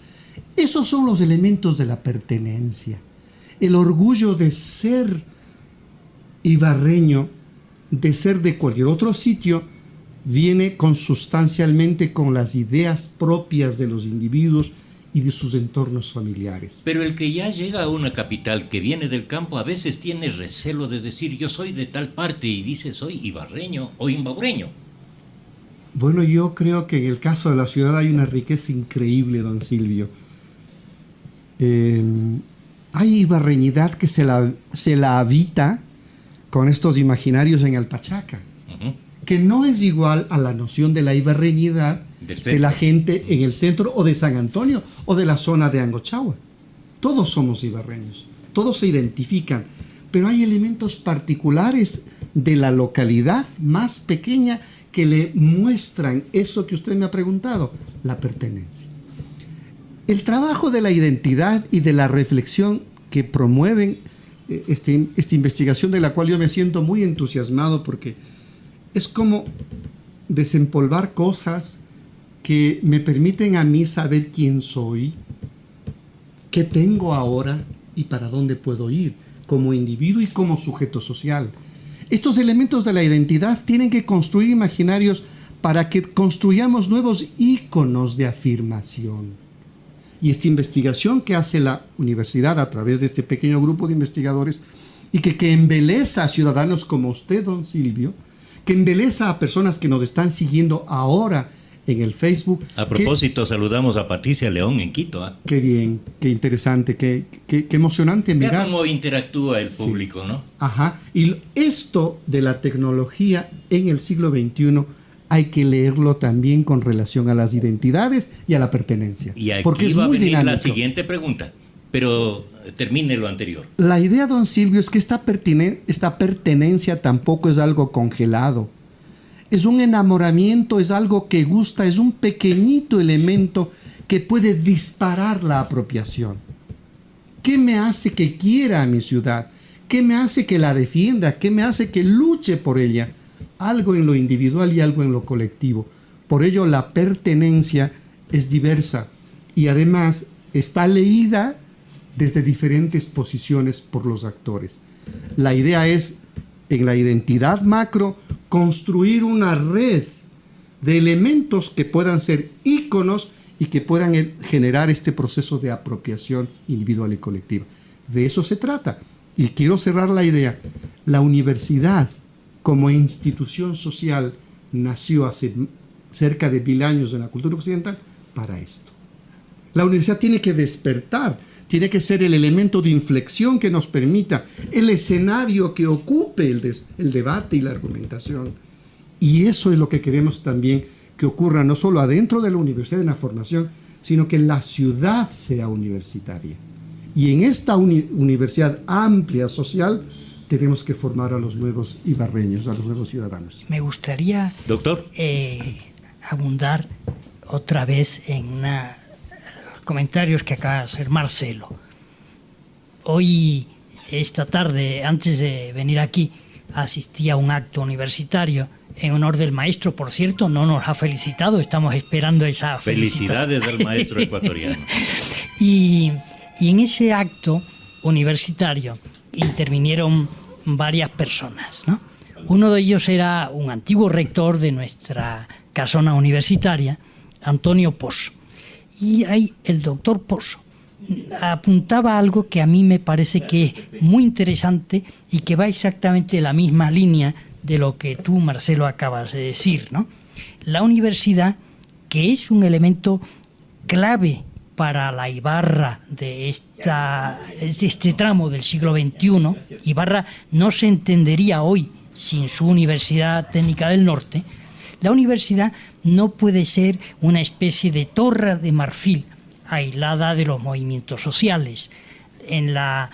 Esos son los elementos de la pertenencia. El orgullo de ser ibarreño, de ser de cualquier otro sitio, viene consustancialmente con las ideas propias de los individuos y de sus entornos familiares. Pero el que ya llega a una capital, que viene del campo, a veces tiene recelo de decir yo soy de tal parte y dice soy ibarreño o imbaureño. Bueno, yo creo que en el caso de la ciudad hay una riqueza increíble, don Silvio. Hay ibarreñidad que se la habita con estos imaginarios en Alpachaca, que no es igual a la noción de la ibarreñidad de la gente en el centro o de San Antonio o de la zona de Angochagua. Todos somos ibarreños, todos se identifican, pero hay elementos particulares de la localidad más pequeña que le muestran eso que usted me ha preguntado, la pertenencia. El trabajo de la identidad y de la reflexión que promueven esta investigación, de la cual yo me siento muy entusiasmado, porque es como desempolvar cosas que me permiten a mí saber quién soy, qué tengo ahora y para dónde puedo ir como individuo y como sujeto social. Estos elementos de la identidad tienen que construir imaginarios para que construyamos nuevos íconos de afirmación. Y esta investigación que hace la universidad a través de este pequeño grupo de investigadores y que embeleza a ciudadanos como usted, don Silvio, que embeleza a personas que nos están siguiendo ahora en el Facebook. A propósito, saludamos a Patricia León en Quito. Qué bien, qué interesante, qué emocionante mirar. Vea cómo interactúa el público, ¿no? Ajá. Y esto de la tecnología en el siglo XXI hay que leerlo también con relación a las identidades y a la pertenencia. Y aquí porque es va a muy venir dinámico. la siguiente pregunta, pero termine lo anterior. La idea, don Silvio, es que esta pertenencia tampoco es algo congelado. Es un enamoramiento, es algo que gusta, es un pequeñito elemento que puede disparar la apropiación. ¿Qué me hace que quiera a mi ciudad? ¿Qué me hace que la defienda? ¿Qué me hace que luche por ella? Algo en lo individual y algo en lo colectivo. Por ello, la pertenencia es diversa y además está leída desde diferentes posiciones por los actores. La idea es, en la identidad macro, construir una red de elementos que puedan ser íconos y que puedan generar este proceso de apropiación individual y colectiva. De eso se trata. Y quiero cerrar la idea. La universidad, como institución social, nació hace cerca de 1000 años en la cultura occidental para esto. La universidad tiene que despertar, tiene que ser el elemento de inflexión que nos permita, el escenario que ocupe el debate y la argumentación. Y eso es lo que queremos también que ocurra no solo adentro de la universidad, en la formación, sino que la ciudad sea universitaria. Y en esta universidad amplia social tenemos que formar a los nuevos ibarreños, a los nuevos ciudadanos. Me gustaría, doctor, abundar otra vez en comentarios que acaba de hacer Marcelo. Hoy, esta tarde, antes de venir aquí, asistí a un acto universitario en honor del maestro. Por cierto, no nos ha felicitado, estamos esperando esa felicitación. Felicidades al maestro ecuatoriano. Y en ese acto universitario intervinieron varias personas, ¿no? Uno de ellos era un antiguo rector de nuestra casona universitaria, Antonio Pozo. Y ahí el doctor Pozo apuntaba algo que a mí me parece que es muy interesante y que va exactamente en la misma línea de lo que tú, Marcelo, acabas de decir, ¿no? La universidad, que es un elemento clave para la Ibarra de este tramo del siglo XXI, Ibarra no se entendería hoy sin su Universidad Técnica del Norte. La universidad no puede ser una especie de torre de marfil aislada de los movimientos sociales. En la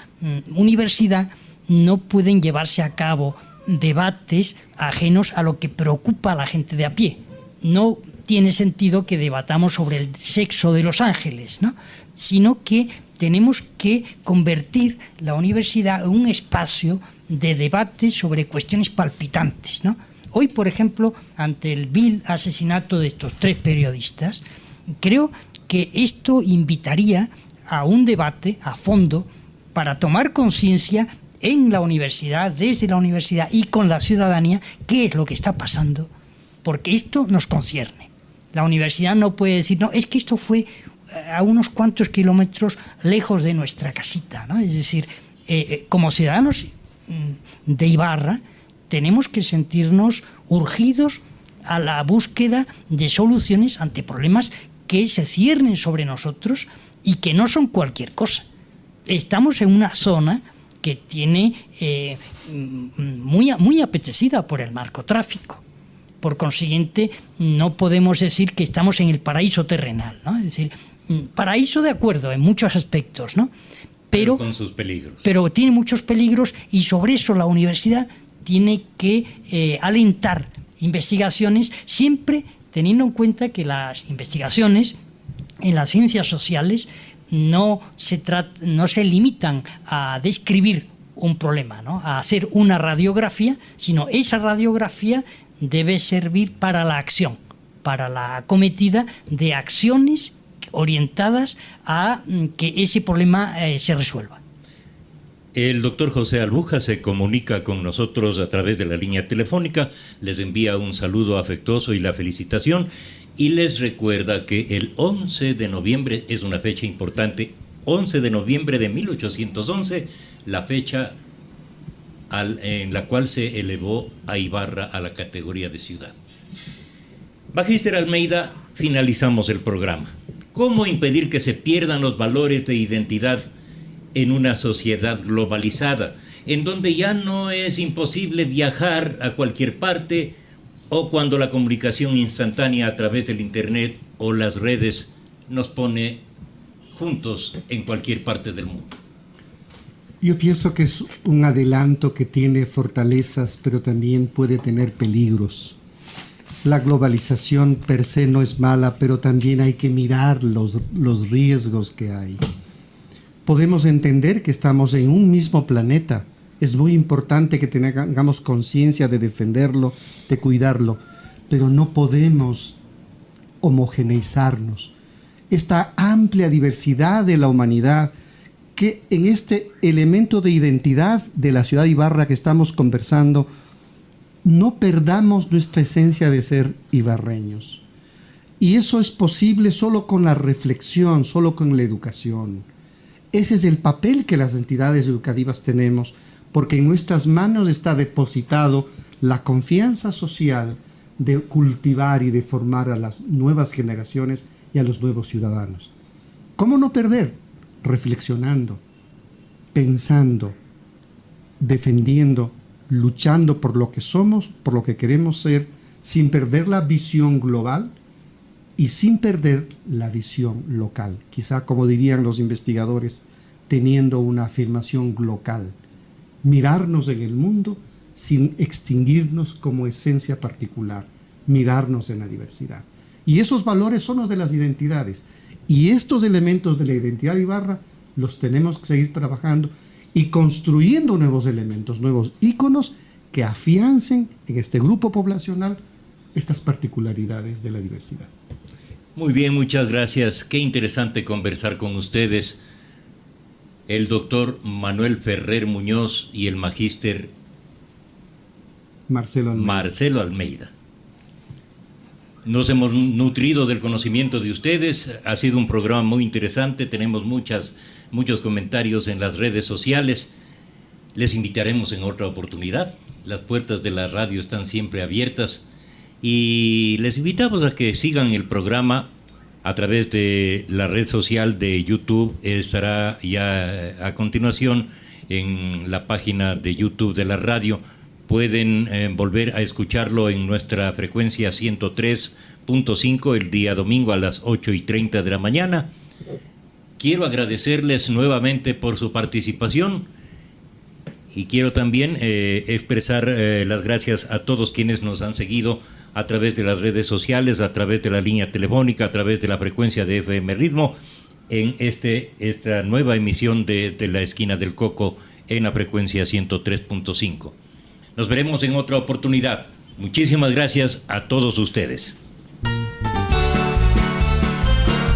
universidad no pueden llevarse a cabo debates ajenos a lo que preocupa a la gente de a pie. No tiene sentido que debatamos sobre el sexo de los ángeles, ¿no? Sino que tenemos que convertir la universidad en un espacio de debate sobre cuestiones palpitantes, ¿no? Hoy, por ejemplo, ante el vil asesinato de estos 3 periodistas, creo que esto invitaría a un debate a fondo para tomar conciencia en la universidad, desde la universidad y con la ciudadanía, qué es lo que está pasando, porque esto nos concierne. La universidad no puede decir, no, es que esto fue a unos cuantos kilómetros lejos de nuestra casita, ¿no? Es decir, como ciudadanos de Ibarra, tenemos que sentirnos urgidos a la búsqueda de soluciones ante problemas que se ciernen sobre nosotros y que no son cualquier cosa. Estamos en una zona que tiene muy apetecida por el narcotráfico. Por consiguiente, no podemos decir que estamos en el paraíso terrenal, ¿no? Es decir, paraíso de acuerdo en muchos aspectos, ¿no? Pero con sus peligros. Pero tiene muchos peligros y sobre eso la universidad tiene que alentar investigaciones, siempre teniendo en cuenta que las investigaciones en las ciencias sociales no se limitan a describir un problema, ¿no? A hacer una radiografía, sino esa radiografía debe servir para la acción, para la acometida de acciones orientadas a que ese problema se resuelva. El doctor José Albuja se comunica con nosotros a través de la línea telefónica, les envía un saludo afectuoso y la felicitación, y les recuerda que el 11 de noviembre es una fecha importante, 11 de noviembre de 1811, la fecha en la cual se elevó a Ibarra a la categoría de ciudad. Magíster Almeida, finalizamos el programa. ¿Cómo impedir que se pierdan los valores de identidad en una sociedad globalizada, en donde ya no es imposible viajar a cualquier parte, o cuando la comunicación instantánea a través del Internet o las redes nos pone juntos en cualquier parte del mundo? Yo pienso que es un adelanto que tiene fortalezas, pero también puede tener peligros. La globalización per se no es mala, pero también hay que mirar los riesgos que hay. Podemos entender que estamos en un mismo planeta. Es muy importante que tengamos conciencia de defenderlo, de cuidarlo, pero no podemos homogeneizarnos. Esta amplia diversidad de la humanidad, que en este elemento de identidad de la ciudad de Ibarra que estamos conversando, no perdamos nuestra esencia de ser ibarreños. Y eso es posible solo con la reflexión, solo con la educación. Ese es el papel que las entidades educativas tenemos, porque en nuestras manos está depositado la confianza social de cultivar y de formar a las nuevas generaciones y a los nuevos ciudadanos. ¿Cómo no perder? Reflexionando, pensando, defendiendo, luchando por lo que somos, por lo que queremos ser, sin perder la visión global y sin perder la visión local. Quizá, como dirían los investigadores, teniendo una afirmación local. Mirarnos en el mundo sin extinguirnos como esencia particular, mirarnos en la diversidad. Y esos valores son los de las identidades. Y estos elementos de la identidad de Ibarra los tenemos que seguir trabajando y construyendo nuevos elementos, nuevos íconos que afiancen en este grupo poblacional estas particularidades de la diversidad. Muy bien, muchas gracias. Qué interesante conversar con ustedes. El doctor Manuel Ferrer Muñoz y el magíster Marcelo Almeida. Nos hemos nutrido del conocimiento de ustedes. Ha sido un programa muy interesante. Tenemos muchos comentarios en las redes sociales. Les invitaremos en otra oportunidad. Las puertas de la radio están siempre abiertas. Y les invitamos a que sigan el programa a través de la red social de YouTube. Estará ya a continuación en la página de YouTube de la radio. Pueden volver a escucharlo en nuestra frecuencia 103.5 el día domingo a las 8:30 de la mañana. Quiero agradecerles nuevamente por su participación y quiero también expresar las gracias a todos quienes nos han seguido a través de las redes sociales, a través de la línea telefónica, a través de la frecuencia de FM Ritmo, en esta nueva emisión de La Esquina del Coco en la frecuencia 103.5. Nos veremos en otra oportunidad. Muchísimas gracias a todos ustedes.